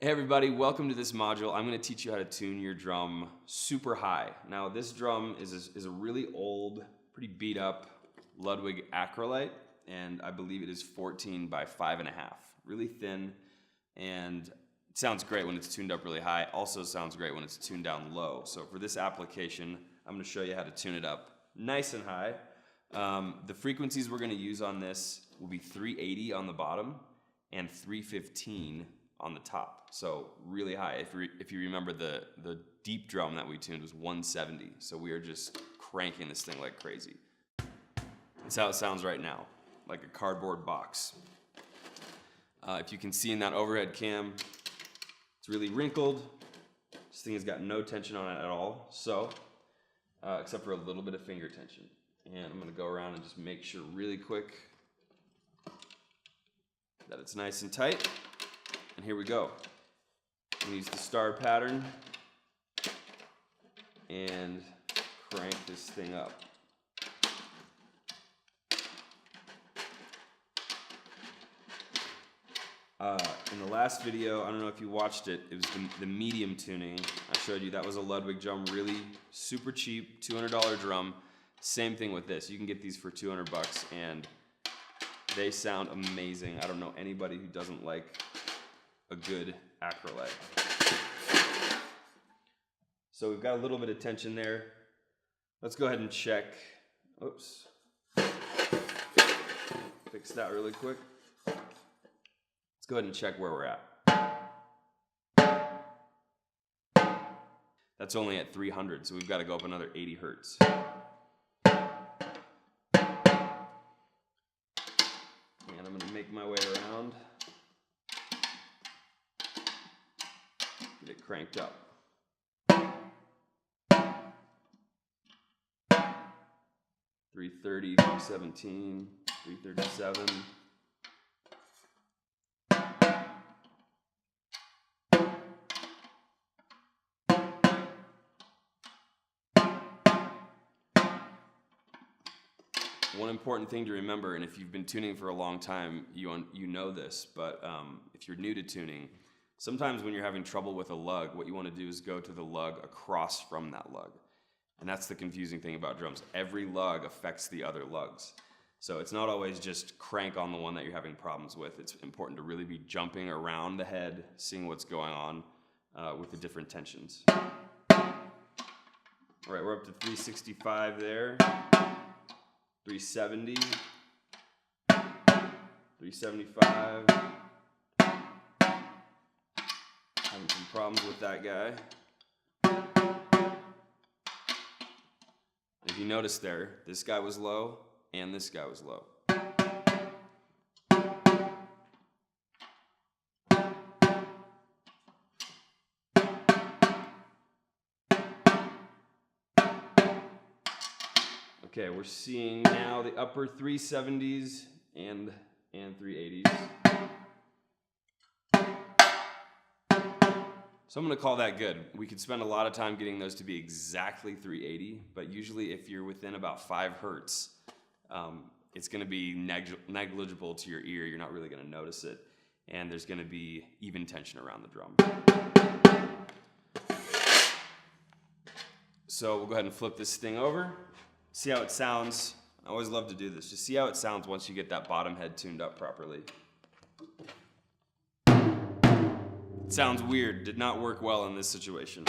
Hey everybody, welcome to this module. I'm going to teach you how to tune your drum super high. Now this drum is a really old, pretty beat up Ludwig Acrolite, and I believe it is 14 by 5.5. Really thin, and it sounds great when it's tuned up really high. Also sounds great when it's tuned down low. So for this application, I'm going to show you how to tune it up nice and high. The frequencies we're going to use on this will be 380 on the bottom and 315 on the top, so really high. If you remember, the deep drum that we tuned was 170, so we are just cranking this thing like crazy. That's how it sounds right now, like a cardboard box. If you can see in that overhead cam, it's really wrinkled. This thing has got no tension on it at all, so except for a little bit of finger tension. And I'm going to go around and just make sure really quick that it's nice and tight. And here we go. I'm going to use the star pattern and crank this thing up. In the last video, I don't know if you watched it, it was the medium tuning. I showed you that was a Ludwig drum, really super cheap, $200 drum. Same thing with this. You can get these for 200 bucks and they sound amazing. I don't know anybody who doesn't like a good acrolite. So we've got a little bit of tension there. Let's go ahead and check. Oops. Fix that really quick. Let's go ahead and check where we're at. That's only at 300, so we've got to go up another 80 hertz. And I'm going to make my way around. Get it cranked up. 330, 317, 337. One important thing to remember, and if you've been tuning for a long time, you know this, but if you're new to tuning, sometimes when you're having trouble with a lug, what you want to do is go to the lug across from that lug. And that's the confusing thing about drums. Every lug affects the other lugs. So it's not always just crank on the one that you're having problems with. It's important to really be jumping around the head, seeing what's going on with the different tensions. All right, we're up to 365 there, 370, 375. Having some problems with that guy. If you notice there, this guy was low and this guy was low. Okay, we're seeing now the upper 370s and 380s. So I'm going to call that good. We could spend a lot of time getting those to be exactly 380, but usually if you're within about 5 hertz, it's going to be negligible to your ear. You're not really going to notice it, and there's going to be even tension around the drum. So we'll go ahead and flip this thing over. See how it sounds. I always love to do this. Just see how it sounds once you get that bottom head tuned up properly. It sounds weird. Did not work well in this situation.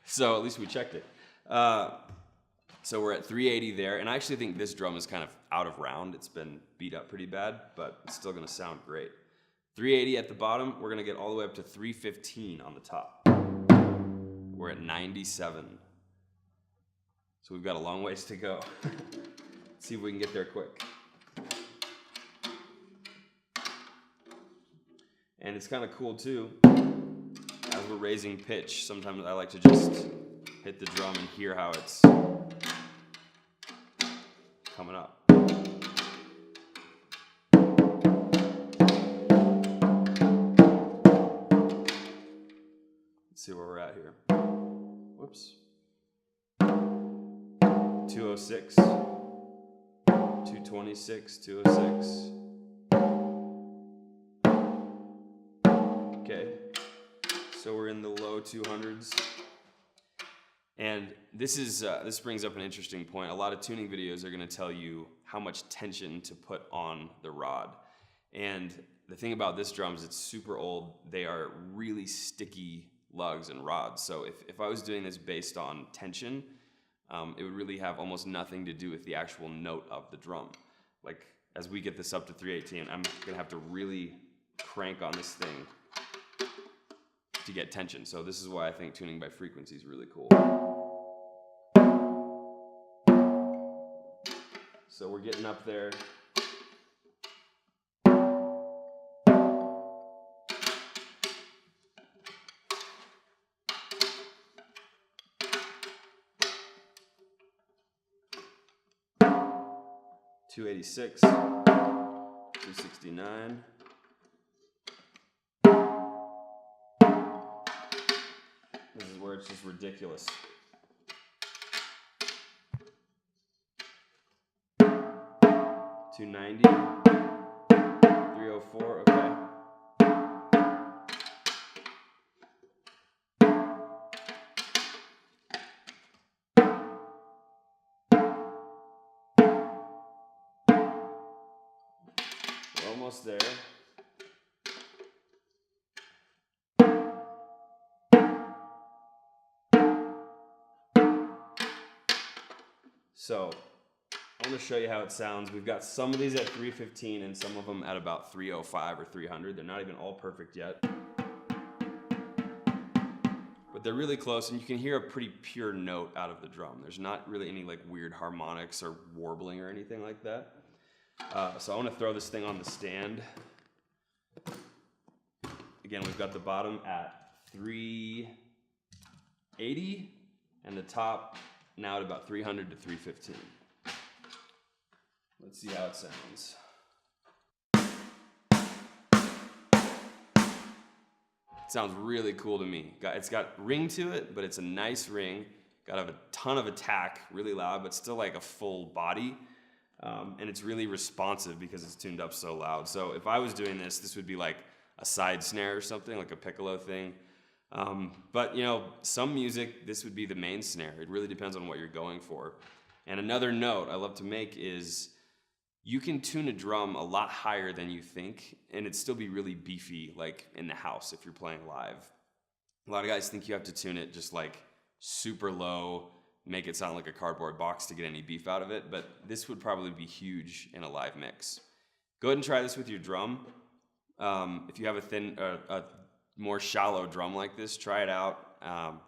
So at least we checked it. So we're at 380 there, and I actually think this drum is kind of out of round. It's been beat up pretty bad, but it's still going to sound great. 380 at the bottom. We're going to get all the way up to 315 on the top. We're at 97. So we've got a long ways to go. Let's see if we can get there quick. And it's kind of cool too, as we're raising pitch, sometimes I like to just hit the drum and hear how it's coming up. Let's see where we're at here. Whoops. 206, 226, 206. Okay, so we're in the low 200s. And this brings up an interesting point. A lot of tuning videos are going to tell you how much tension to put on the rod. And the thing about this drum is it's super old. They are really sticky lugs and rods. So if I was doing this based on tension, it would really have almost nothing to do with the actual note of the drum. Like as we get this up to 318, I'm going to have to really crank on this thing to get tension. So this is why I think tuning by frequency is really cool. So we're getting up there. $286, $269. This is where it's just ridiculous. $290, $304, okay. We're almost there. So I want to show you how it sounds. We've got some of these at 315 and some of them at about 305 or 300. They're not even all perfect yet, but they're really close, and you can hear a pretty pure note out of the drum. There's not really any like weird harmonics or warbling or anything like that. So I want to throw this thing on the stand. Again, we've got the bottom at 380 and the top now at about 300 to 315. Let's see how it sounds. It sounds really cool to me. It's got ring to it, but it's a nice ring. Got a ton of attack, really loud, but still like a full body. And it's really responsive because it's tuned up so loud. So if I was doing this, this would be like a side snare or something, like a piccolo thing. But you know, some music, this would be the main snare. It really depends on what you're going for. And another note I love to make is you can tune a drum a lot higher than you think, and it'd still be really beefy, like in the house if you're playing live. A lot of guys think you have to tune it just like super low, make it sound like a cardboard box to get any beef out of it, but this would probably be huge in a live mix. Go ahead and try this with your drum. If you have a more shallow drum like this, try it out,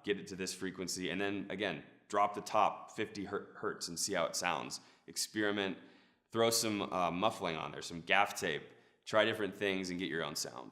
get it to this frequency, and then again, drop the top 50 hertz and see how it sounds. Experiment, throw some muffling on there, some gaff tape, try different things and get your own sound.